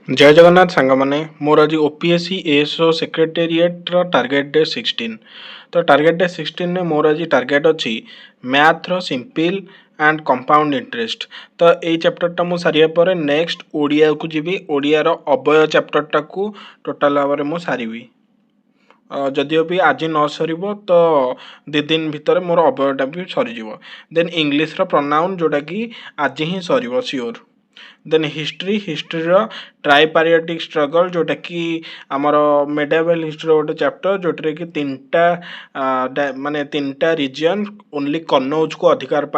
जय जगन्नाथ सांगमाने मोर आज OPSC ASO secretariat target day 16 तो टार्गेट डे 16 मोर आज टार्गेट अच्छी मैथ रो सिंपल एंड कंपाउंड इंटरेस्ट। तो यही चैप्टर मु सारिया पर नेक्स्ट ओडिया को जीवी ओडिया रो अवय चैप्टर को टोटाल भाव में सारी जदिओ भी आज न सर तो 2 दिन भितर मोर अवयटा भी सरीज। देन इंग्लीश प्रोनाउन जोटा कि आज ही सर सियोर। देन हिस्ट्री ट्राइपारियोटिक स्ट्रगल जोटा कि आमर मेडावल हिस्ट्री गोटे चैप्टर जोटे कि 3टा माने 3टा रीजन ओनली कन्नौज को अधिकार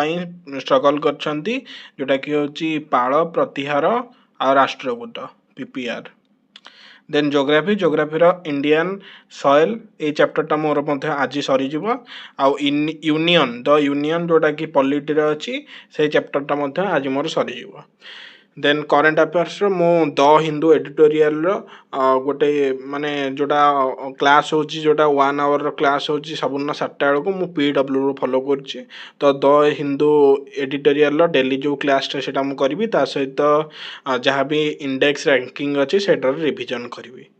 स्ट्रगल करछंती जोटा कि होची पाल प्रतिहार आ Rashtrakuta PPR. Then geography Indian soil ए चैप्टर मोर मध्य आज सरी आउ यूनियन द यूनियन जोटा कि पॉलिटी अच्छी से चैप्टर मध्य आज मोर सरी। देन करेन्ट अफेयर्स मु द हिंदू एडिटोरियल गोटे माने जोटा क्लास होची जोटा 1 आवर क्लास होची सबुन 7टा बेलू मु पीडब्ल्यू फॉलो करछि। तो द हिंदू एडिटोरियल डेली जो क्लास सेटा मु करबी ता सहित जहाँ भी इंडेक्स रैंकिंग अच्छी सेटार रिविजन करबी।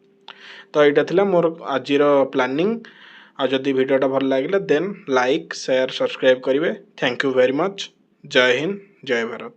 तो यहाँ थिला मोर आजिर प्लानिंग। आ जदि वीडियोटा भल लगे देन लाइक शेयर सब्सक्राइब करेंगे। Thank you very much. जय हिंद जय भारत।